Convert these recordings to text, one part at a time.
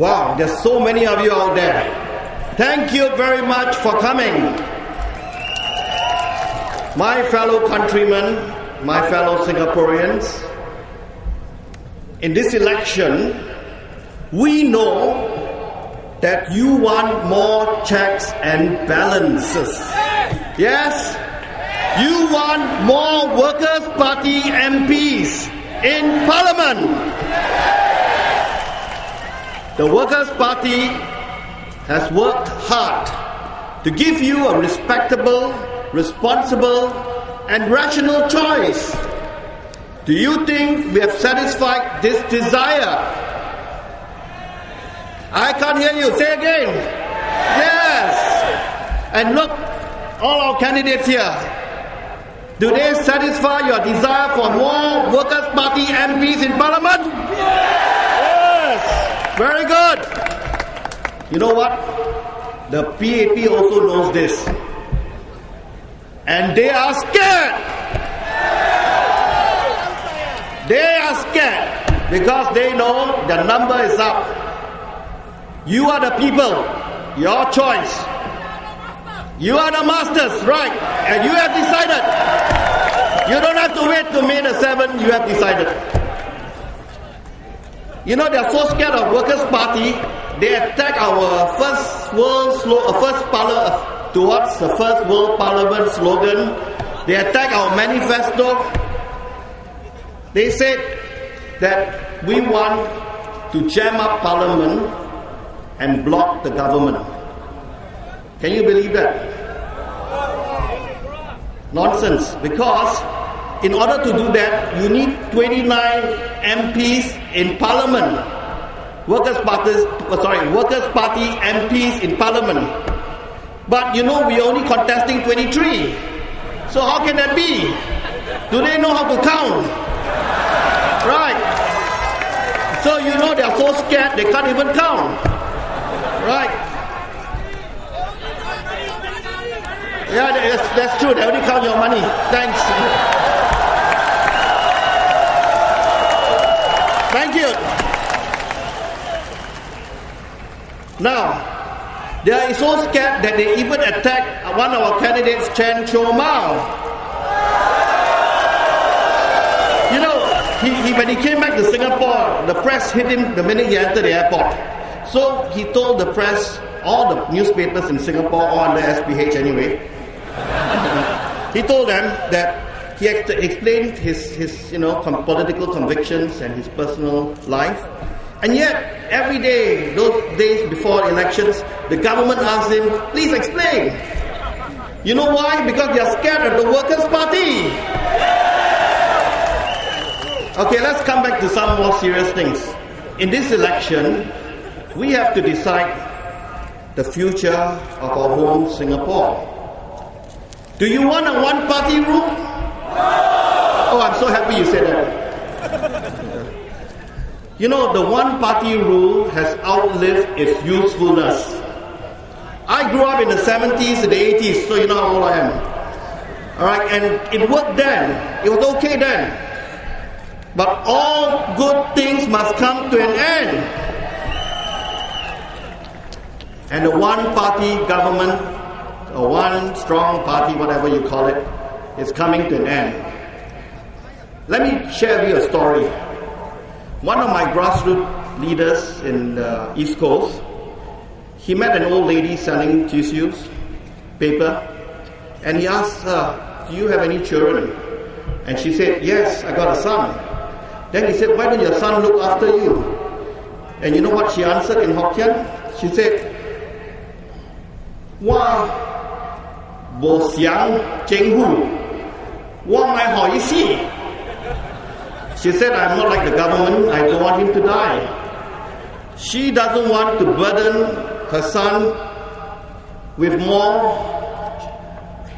Wow, there's so many of you out there. Thank you very much for coming. My fellow countrymen, my fellow Singaporeans, in this election, we know that you want more checks and balances. Yes? You want more Workers' Party MPs in Parliament. The Workers' Party has worked hard to give you a respectable, responsible, and rational choice. Do you think we have satisfied this desire? I can't hear you. Say again. Yes. And look, all our candidates here, do they satisfy your desire for more Workers' Party MPs in Parliament? Yes. Very good. You know what? The PAP also knows this. And they are scared. They are scared because they know the number is up. You are the people. Your choice. You are the masters, right? And you have decided. You don't have to wait to May the 7th. You have decided. You know, they are so scared of Workers' Party. They attack our first world Parliament slogan. They attack our manifesto. They said that we want to jam up Parliament and block the government. Can you believe that? Nonsense. Because in order to do that, you need 29 MPs in Parliament. Workers' Party MPs in Parliament. But you know, we're only contesting 23. So how can that be? Do they know how to count? Right. So you know, they're so scared they can't even count. Right. Yeah, that's true. They only count your money. Thanks. Thank you. Now, they are so scared that they even attacked one of our candidates, Chen Cho Mao. You know, when he came back to Singapore, the press hit him the minute he entered the airport. So he told the press, all the newspapers in Singapore, all under SPH anyway, he told them that he explained his political convictions and his personal life. And yet, every day, those days before elections, the government asked him, please explain. You know why? Because they are scared of the Workers' Party. Okay, let's come back to some more serious things. In this election, we have to decide the future of our home, Singapore. Do you want a one-party rule? Oh, I'm so happy you said that. You know, the one-party rule has outlived its usefulness. I grew up in the 70s and the 80s, so you know how old I am. Alright, and it worked then. It was okay then. But all good things must come to an end. And the one-party government, or one strong party, whatever you call it, is coming to an end. Let me share with you a story. One of my grassroots leaders in the East Coast, he met an old lady selling tissues, paper, and he asked her, do you have any children? And she said, yes, I got a son. Then he said, why don't your son look after you? And you know what she answered in Hokkien? She said, Wa bo xiang cheng hu, wa mai hao yi xi. She said, I'm not like the government, I don't want him to die. She doesn't want to burden her son with more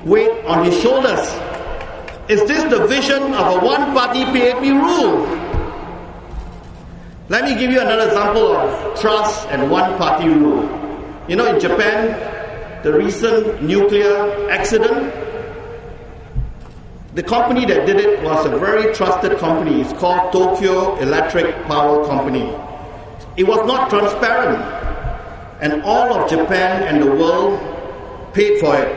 weight on his shoulders. Is this the vision of a one-party PAP rule? Let me give you another example of trust and one-party rule. You know, in Japan, the recent nuclear accident, the company that did it was a very trusted company. It's called Tokyo Electric Power Company. It was not transparent, and all of Japan and the world paid for it.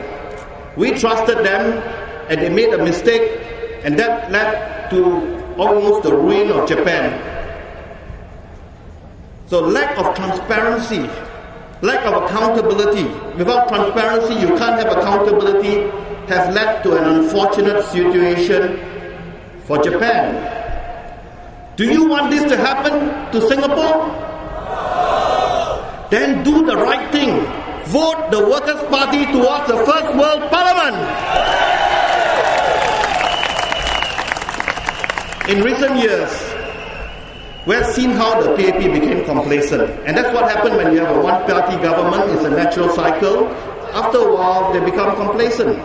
We trusted them, and they made a mistake, and that led to almost the ruin of Japan. So lack of transparency, lack of accountability. Without transparency, you can't have accountability, has led to an unfortunate situation for Japan. Do you want this to happen to Singapore? Then do the right thing. Vote the Workers' Party towards the First World Parliament. In recent years, we have seen how the PAP became complacent. And that's what happened when you have a one-party government. It's a natural cycle. After a while, they become complacent.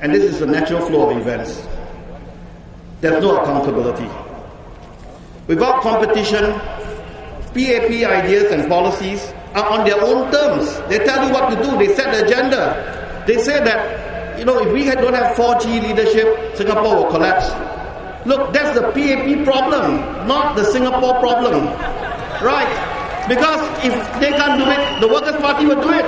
And this is the natural flow of events. There's no accountability. Without competition, PAP ideas and policies are on their own terms. They tell you what to do. They set the agenda. They say that, if we don't have 4G leadership, Singapore will collapse. Look, that's the PAP problem, not the Singapore problem. Right? Because if they can't do it, the Workers' Party will do it.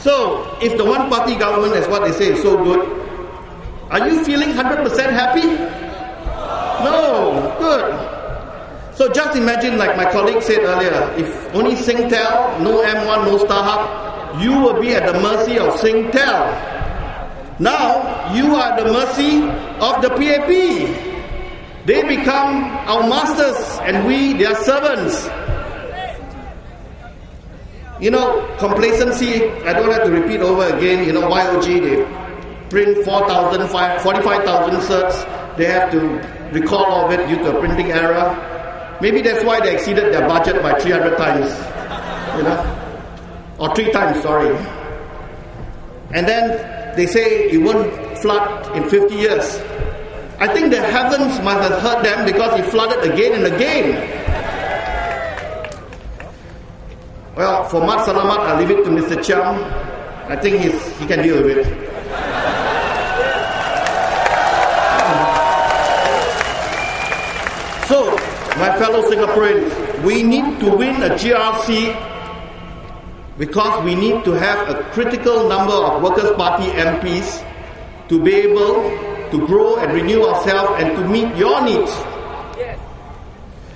So, if the one-party government, as what they say, is so good, are you feeling 100% happy? No. Good. So just imagine, like my colleague said earlier, if only Singtel, no M1, no StarHub, you will be at the mercy of Singtel. Now, you are at the mercy of the PAP. They become our masters and we their servants. Complacency, I don't have to repeat over again. YOG, they print 45,000 certs. They have to recall all of it due to a printing error. Maybe that's why they exceeded their budget by 300 times. Or 3 times, sorry. And then they say it won't flood in 50 years. I think the heavens must have heard them because it flooded again and again. Well, for Mat Salamat, I'll leave it to Mr. Chiang. I think he can deal with it. So, my fellow Singaporeans, we need to win a GRC because we need to have a critical number of Workers' Party MPs to be able to grow and renew ourselves and to meet your needs.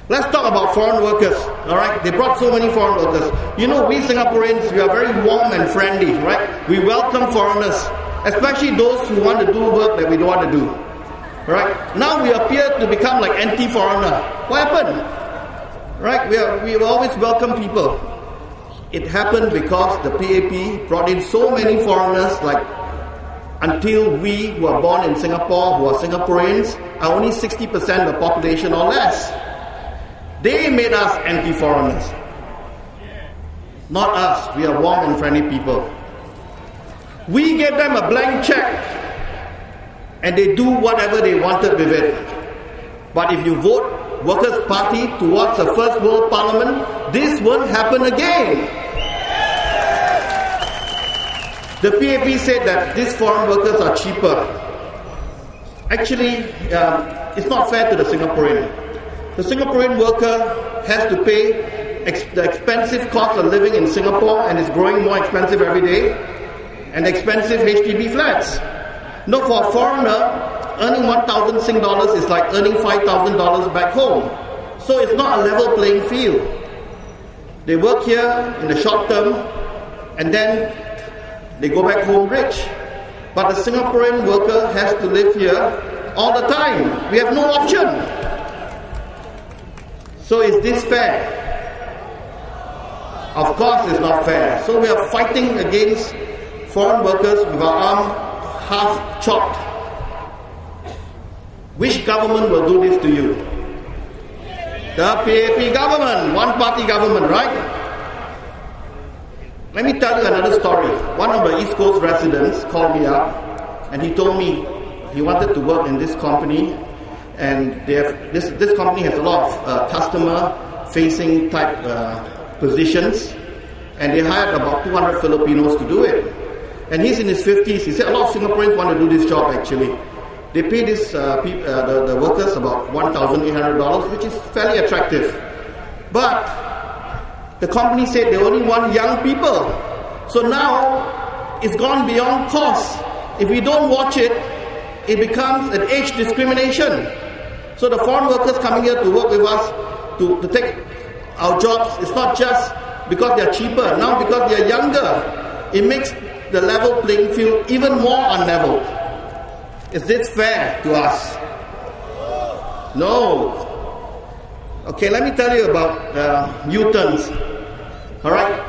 Let's talk about foreign workers, all right? They brought so many foreign workers. We Singaporeans, we are very warm and friendly, right? We welcome foreigners, especially those who want to do work that we don't want to do, right? Now we appear to become like anti-foreigner. What happened? Right? We always welcome people. It happened because the PAP brought in so many foreigners, until we who are born in Singapore, who are Singaporeans, are only 60% of the population or less. They made us anti-foreigners. Not us. We are warm and friendly people. We gave them a blank check and they do whatever they wanted with it. But if you vote Workers' Party towards the First World Parliament, this won't happen again. The PAP said that these foreign workers are cheaper. Actually, it's not fair to the Singaporean. The Singaporean worker has to pay the expensive cost of living in Singapore, and it's growing more expensive every day, and expensive HDB flats. For a foreigner, earning 1,000 Sing dollars is like earning $5,000 back home. So it's not a level playing field. They work here in the short term, and then they go back home rich. But the Singaporean worker has to live here all the time. We have no option. So is this fair? Of course it's not fair. So we are fighting against foreign workers with our arm half chopped. Which government will do this to you? The PAP government, one-party government, right? Let me tell you another story. One of the East Coast residents called me up and he told me he wanted to work in this company. And this company has a lot of customer-facing type positions, and they hired about 200 Filipinos to do it. And he's in his 50s. He said a lot of Singaporeans want to do this job actually. They pay the workers about $1,800, which is fairly attractive. But the company said they only want young people. So now it's gone beyond cost. If we don't watch it, it becomes an age discrimination. So the foreign workers coming here to work with us, to take our jobs, it's not just because they are cheaper. Now because they are younger, it makes the level playing field even more unlevel. Is this fair to us? No. Okay, let me tell you about U-turns. All right?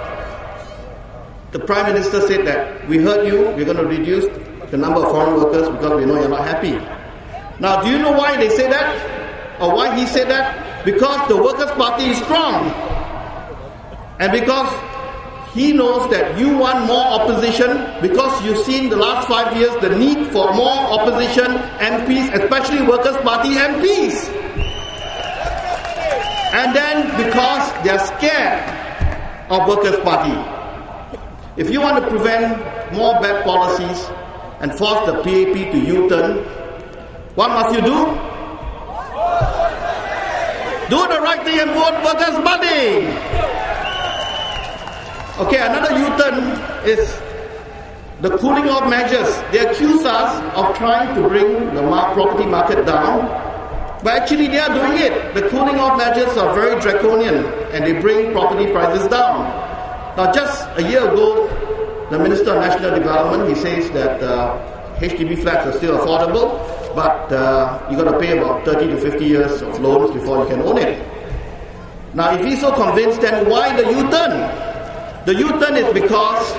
The Prime Minister said that we heard you, we're going to reduce the number of foreign workers because we know you're not happy. Now, do you know why they say that? Or why he said that? Because the Workers' Party is strong. And because he knows that you want more opposition, because you've seen the last 5 years the need for more opposition MPs, especially Workers' Party MPs. And then because they're scared of Workers' Party. If you want to prevent more bad policies and force the PAP to U-turn, what must you do? Do the right thing and vote Workers' Party. Okay, another U-turn is the cooling off measures. They accuse us of trying to bring the property market down, but actually they are doing it. The cooling off measures are very draconian and they bring property prices down. Now, just a year ago, the Minister of National Development, he says that HDB flats are still affordable, but you got to pay about 30 to 50 years of loans before you can own it. Now, if he's so convinced, then why the U-turn? The U-turn is because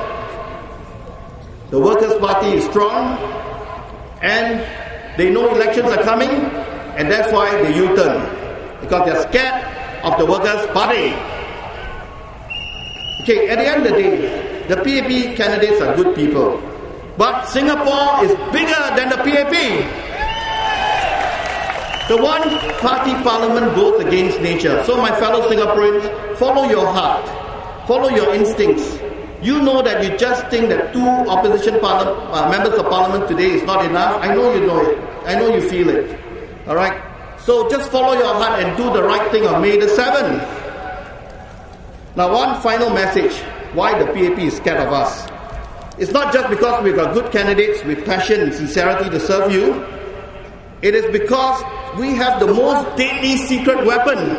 the Workers' Party is strong and they know elections are coming, and that's why they U-turn, because they're scared of the Workers' Party. Okay, at the end of the day, the PAP candidates are good people, but Singapore is bigger than the PAP. The one-party parliament goes against nature. So my fellow Singaporeans, follow your heart. Follow your instincts. You know that you just think that 2 opposition members of parliament today is not enough. I know you know it. I know you feel it. Alright? So just follow your heart and do the right thing on May the 7th. Now, one final message why the PAP is scared of us. It's not just because we've got good candidates with passion and sincerity to serve you. It is because we have the most deadly secret weapon.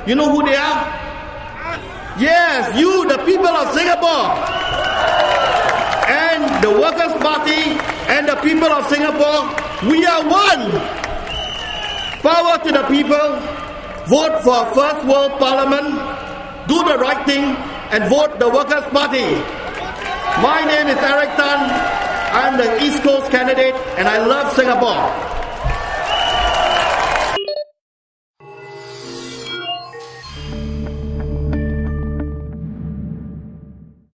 You know who they are? Yes, you, the people of Singapore, and the Workers' Party and the people of Singapore, we are one. Power to the people. Vote for a first world parliament. Do the right thing and vote the Workers' Party. My name is Eric Tan. I'm the East Coast candidate and I love Singapore.